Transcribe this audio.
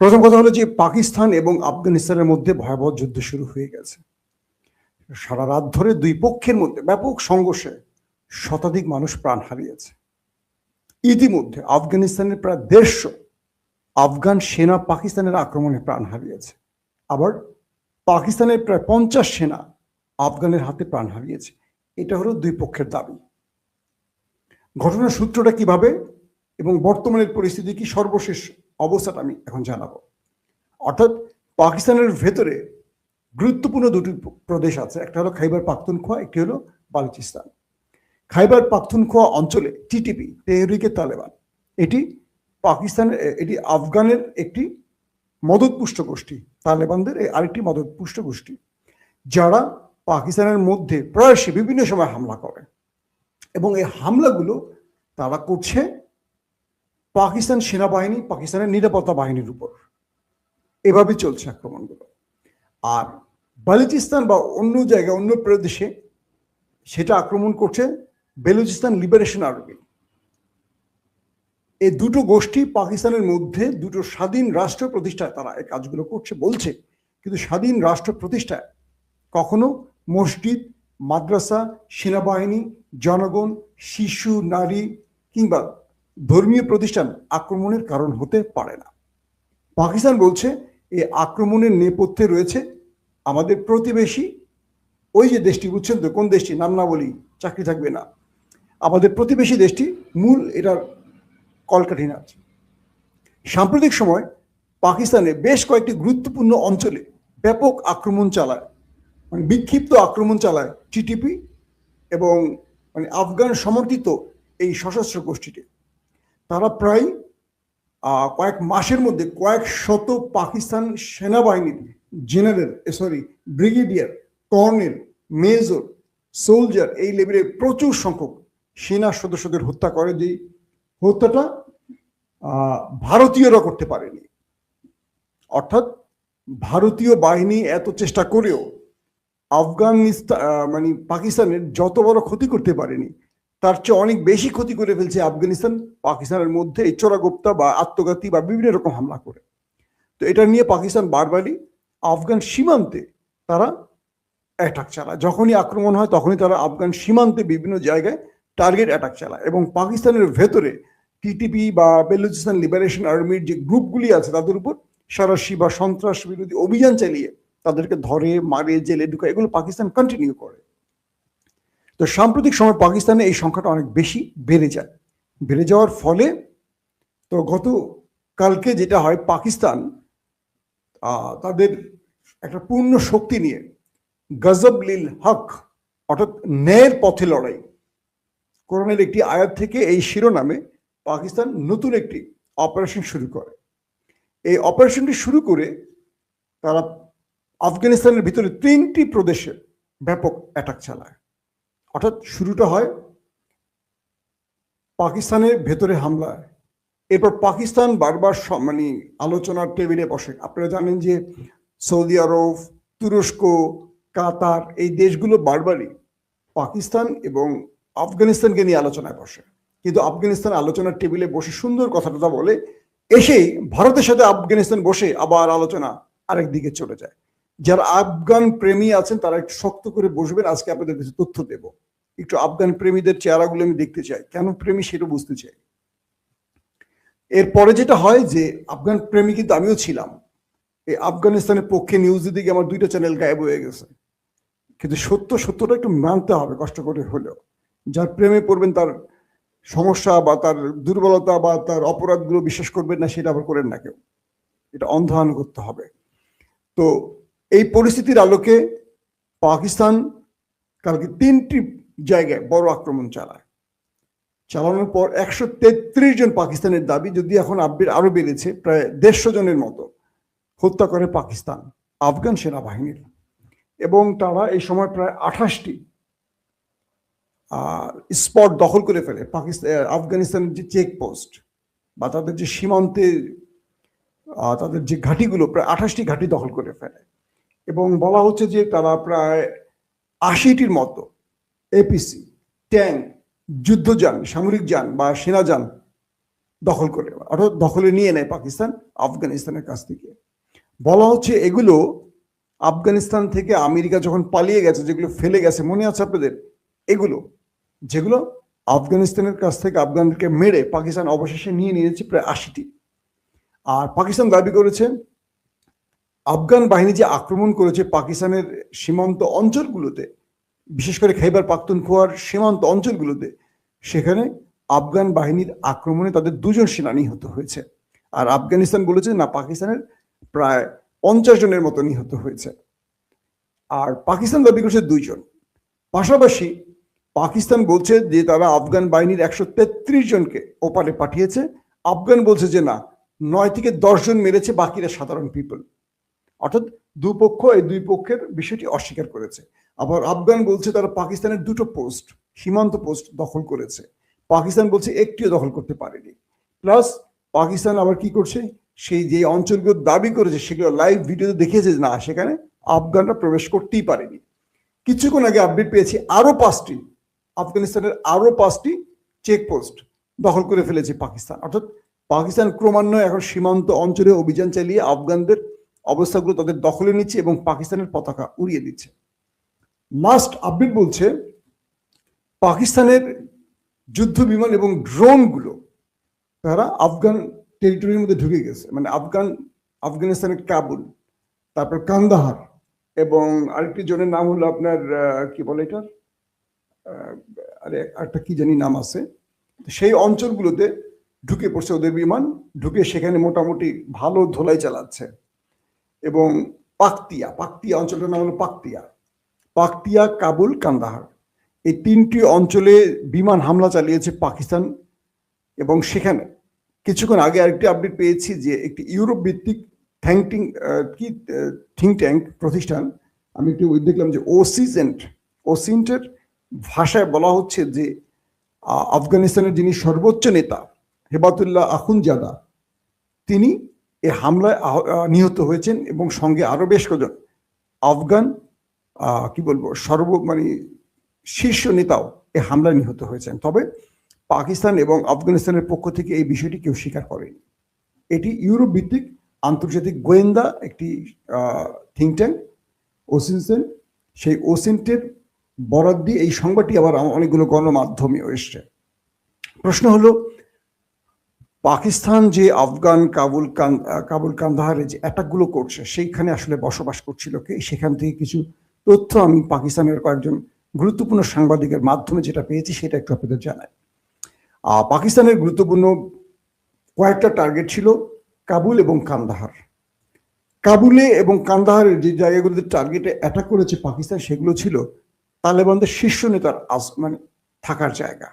প্রথম কথা হলো যে পাকিস্তান এবং আফগানিস্তানের মধ্যে ভয়াবহ যুদ্ধ শুরু হয়ে গেছে। সারা রাত ধরে দুই পক্ষের মধ্যে ব্যাপক সংঘর্ষে শতাধিক মানুষ প্রাণ হারিয়েছে। ইতিমধ্যে আফগানিস্তানের প্রায় 150 আফগান সেনা পাকিস্তানের আক্রমণে প্রাণ হারিয়েছে। আবার পাকিস্তানের প্রায় 50 সেনা আফগানের হাতে প্রাণ হারিয়েছে। এটা হলো দুই পক্ষের দাবি। ঘটনার সূত্রটা কিভাবে এবং বর্তমানের পরিস্থিতি কি, সর্বশেষ অবস্থাটা আমি এখন জানাবো। অর্থাৎ পাকিস্তানের ভেতরে গুরুত্বপূর্ণ দুটি প্রদেশ আছে, একটা হলো খাইবার পাখতুনখোয়া, একটি হলো বালুচিস্তান। খাইবার পাখতুনখোয়া অঞ্চলে টিটিপি, তেহরিকে তালেবান, এটি এটি আফগানের একটি মদতপুষ্ট গোষ্ঠী, তালেবানদের আরেকটি মদতপুষ্ট গোষ্ঠী, যারা পাকিস্তানের মধ্যে প্রায়শই বিভিন্ন সময় হামলা করে এবং এই হামলাগুলো তারা করছে পাকিস্তান সেনাবাহিনী, পাকিস্তানের নিরাপত্তা বাহিনীর উপর। এভাবে চলছে আক্রমণগুলো। আর বালুচিস্তান বা অন্য জায়গায়, অন্য প্রদেশে সেটা আক্রমণ করছে বেলুচিস্তান লিবারেশন আর্মি। এই দুটো গোষ্ঠী পাকিস্তানের মধ্যে দুটো স্বাধীন রাষ্ট্র প্রতিষ্ঠায় তারা এই কাজগুলো করছে বলছে, কিন্তু স্বাধীন রাষ্ট্র প্রতিষ্ঠায় কখনো মসজিদ, মাদ্রাসা, সেনাবাহিনী, জনগণ, শিশু, নারী কিংবা ধর্মীয় প্রতিষ্ঠান আক্রমণের কারণ হতে পারে না। পাকিস্তান বলছে এই আক্রমণের নেপথ্যে রয়েছে আমাদের প্রতিবেশী, ওই যে দেশটি, বুঝছেন তো কোন দেশটি, নাম না বলি চাকরি থাকবে না, আমাদের প্রতিবেশী দেশটি মূল এটার কলকাঠি আছে। সাম্প্রতিক সময় পাকিস্তানে বেশ কয়েকটি গুরুত্বপূর্ণ অঞ্চলে ব্যাপক আক্রমণ চালায়, মানে বিক্ষিপ্ত আক্রমণ চালায় টিটিপি এবং মানে আফগান সমর্থিত এই সশস্ত্র গোষ্ঠীটি। তারা প্রায় কয়েক মাসের মধ্যে কয়েক শত পাকিস্তান সেনাবাহিনীর ব্রিগেডিয়ার, কর্নেল, মেজর, সোলজার এই লেভেলে প্রচুর সংখ্যক সেনা সদস্যদের হত্যা করে, যেই হত্যাটা ভারতীয়রা করতে পারেনি। অর্থাৎ ভারতীয় বাহিনী এত চেষ্টা করেও আফগানিস্তান মানে পাকিস্তানের যত বড় ক্ষতি করতে পারেনি, তার চেয়ে অনেক বেশি ক্ষতি করে ফেলছে আফগানিস্তান পাকিস্তানের মধ্যে এই চোরাগোপ্তা বা আত্মঘাতী বা বিভিন্ন রকম হামলা করে। তো এটা নিয়ে পাকিস্তান বারবারই আফগান সীমান্তে তারা অ্যাটাক চালায়। যখনই আক্রমণ হয় তখনই তারা আফগান সীমান্তে বিভিন্ন জায়গায় টার্গেট অ্যাটাক চালায় এবং পাকিস্তানের ভেতরে টিটিপি বা বেলুচিস্তান লিবারেশন আর্মির যে গ্রুপগুলি আছে তাদের উপর সরাসরি বা সন্ত্রাস বিরোধী অভিযান চালিয়ে তাদেরকে ধরে, মারে, জেলে ঢুকায়, এগুলো পাকিস্তান কন্টিনিউ করে। তো সাম্প্রতিক সময় পাকিস্তানে এই সংখ্যাটা অনেক বেশি বেড়ে যায়। বেড়ে যাওয়ার ফলে তো গতকালকে যেটা হয়, পাকিস্তান তাদের একটা পূর্ণ শক্তি নিয়ে গজব লিল হক, অর্থাৎ ন্যায়ের পথে লড়াই, কোরআনের একটি আয়াত থেকে এই শিরোনামে পাকিস্তান নতুন একটি অপারেশন শুরু করে। এই অপারেশনটি শুরু করে তারা আফগানিস্তানের ভিতরে 3টি প্রদেশে ব্যাপক অ্যাটাক চালায়। অর্থাৎ শুরুটা হয় পাকিস্তানের ভেতরে হামলায়, এরপর পাকিস্তান বারবার মানে আলোচনার টেবিলে বসে। আপনারা জানেন যে সৌদি আরব, তুরস্ক, কাতার এই দেশগুলো বারবারই পাকিস্তান এবং আফগানিস্তানকে নিয়ে আলোচনায় বসে, কিন্তু আফগানিস্তান আলোচনার টেবিলে বসে সুন্দর কথা বলে, এসেই ভারতের সাথে আফগানিস্তান বসে আবার আলোচনা আরেক দিকে চলে যায়। যারা আফগান প্রেমী আছেন তারা একটু শক্ত করে বসবেন, আজকে আপনাদের কিছু তথ্য দেব। একটু আফগান প্রেমীদের চেহারাগুলো আমি দেখতে চাই, কেন প্রেমী সেটা বুঝতে চাই। এরপরে যেটা হয় যে আফগান প্রেমী কিন্তু আমিও ছিলাম, এই আফগানিস্তানের পক্ষে নিউজ দিতে গিয়ে আমার 2টা চ্যানেল গায়েব হয়ে গেছে, কিন্তু সত্যটা একটু মানতে হবে কষ্ট করে হলেও। যার প্রেমে পড়বেন তার সমস্যা বা তার দুর্বলতা বা তার অপরাধগুলো বিশ্বাস করবেন না, সেটা আবার করেন না কেউ, এটা অন্ধ করতে হবে। তো এই পরিস্থিতির আলোকে পাকিস্তান কালকে 3টি জায়গায় বড় আক্রমণ চালানোর পর 133 জন পাকিস্তানের দাবি, যদি এখন আপডেট আরো বেড়েছে, প্রায় 150 জনের মতো হত্যা করে পাকিস্তান আফগান সেনাবাহিনীর। এবং তারা এই সময় প্রায় 28টি স্পট দখল করে ফেলে। আফগানিস্তানের যে চেকপোস্ট বা তাদের যে সীমান্তে তাদের যে ঘাঁটিগুলো, প্রায় 28টি ঘাঁটি দখল করে ফেলে এবং বলা হচ্ছে যে তারা প্রায় 80টির মতো এপিসি, ট্যাঙ্ক, যুদ্ধযান, সামরিক যান বা সেনাযান দখল করে অর্থাৎ দখলে নিয়ে নেয় পাকিস্তান আফগানিস্তানের কাছ থেকে। বলা হচ্ছে এগুলো আফগানিস্তান থেকে আমেরিকা যখন পালিয়ে গেছে, যেগুলো ফেলে গেছে, মনে আছে আপনাদের, এগুলো যেগুলো আফগানিস্তানের কাছ থেকে আফগানকে মেরে পাকিস্তান অবশেষে নিয়ে নিয়েছে প্রায় 80টি। আর পাকিস্তান দাবি করেছে আফগান বাহিনী যে আক্রমণ করেছে পাকিস্তানের সীমান্ত অঞ্চলগুলোতে, বিশেষ করে খাইবার পাখতুনখোয়ার সীমান্ত অঞ্চলগুলোতে, সেখানে আফগান বাহিনীর আক্রমণে তাদের 2 জন সেনা নিহত হয়েছে। আর আফগানিস্তান বলেছে না, পাকিস্তানের প্রায় 50 জনের মতো নিহত হয়েছে। আর পাকিস্তান দাবি করছে 2 জন। পাশাপাশি পাকিস্তান বলছে যে তারা আফগান বাহিনীর 133 জনকে ওপারে পাঠিয়েছে। আফগান বলছে যে না, 9 থেকে 10 জন মেরেছে, বাকিরা সাধারণ পিপল। অর্থাৎ দুপক্ষ এই 2 পক্ষের বিষয়টি অস্বীকার করেছে। আবার আফগান বলছে তারা পাকিস্তানের 2টো পোস্ট, সীমান্ত পোস্ট দখল করেছে। পাকিস্তান বলছে একটিও দখল করতে পারেনি। প্লাস পাকিস্তান আবার কি করছে, সেই যে অঞ্চলগুলো দাবি করেছে সেগুলো লাইভ ভিডিওতে দেখিয়েছে না, সেখানে আফগানরা প্রবেশ করতেই পারেনি। কিছুক্ষণ আগে আপডেট পেয়েছি আরো 5টি, আফগানিস্তানের আরো 5টি চেকপোস্ট দখল করে ফেলেছে পাকিস্তান। অর্থাৎ পাকিস্তান ক্রমান্বয়ে এখন সীমান্ত অঞ্চলে অভিযান চালিয়ে আফগানদের অবস্থাগুলো তাদের দখলে নিচ্ছে এবং পাকিস্তানের পতাকা উড়িয়ে দিচ্ছে। লাস্ট আপডেট বলছে পাকিস্তানের যুদ্ধ বিমান এবং ড্রোনগুলো তারা আফগান টেরিটরির মধ্যে ঢুকে গেছে, মানে আফগানিস্তানের কাবুল, তারপর কান্দাহার, এবং আরেকটি জনের নাম হলো আপনার কি বলে এটার, আরে একটা কি জানি নাম আছে, সেই অঞ্চলগুলোতে ঢুকে পড়ছে ওদের বিমান, ঢুকে সেখানে মোটামুটি ভালো ধোলাই চালাচ্ছে। এবং পাকতিয়া অঞ্চলটার নাম হলো পাকতিয়া, কাবুল, কান্দাহার, এই 3টি অঞ্চলে বিমান হামলা চালিয়েছে পাকিস্তান। এবং সেখানে কিছুক্ষণ আগে আরেকটি আপডেট পেয়েছি যে একটি ইউরোপ ভিত্তিক থিঙ্ক ট্যাঙ্ক প্রতিষ্ঠান, আমি একটু দেখলাম যে ওসিন্টের ভাষায় বলা হচ্ছে যে আফগানিস্তানের যিনি সর্বোচ্চ নেতা হেবাতুল্লাহ আখুনজাদা, তিনি এই হামলায় নিহত হয়েছেন এবং সঙ্গে আরো বেশ কজন আফগান কি বলবো শীর্ষ নেতাও এই হামলায় নিহত হয়েছেন। তবে পাকিস্তান এবং আফগানিস্তানের পক্ষ থেকে এই বিষয়টি কেউ স্বীকার করেনি। এটি ইউরোপ ভিত্তিক আন্তর্জাতিক গোয়েন্দা একটি থিঙ্ক ট্যাঙ্ক ওসিনসেন, সেই ওসিন্টের বরাদ দিয়ে এই সংবাদটি আবার অনেকগুলো গণমাধ্যমেও এসছে। প্রশ্ন হলো পাকিস্তান যে আফগান কাবুল কান্দাহারে যে অ্যাটাকগুলো করছে সেইখানে আসলে বসবাস করছিল কে, সেখান থেকে কিছু তথ্য আমি পাকিস্তানের কয়েকজন গুরুত্বপূর্ণ সাংবাদিকের মাধ্যমে যেটা পেয়েছি সেটা একটু আপনাদের জানাই। পাকিস্তানের গুরুত্বপূর্ণ কয়েকটা টার্গেট ছিল কাবুল এবং কান্দাহার। কাবুলে এবং কান্দাহারের যে জায়গাগুলোতে টার্গেটে অ্যাটাক করেছে পাকিস্তান, সেগুলো ছিল তালেবানদের শীর্ষ নেতার থাকার জায়গা।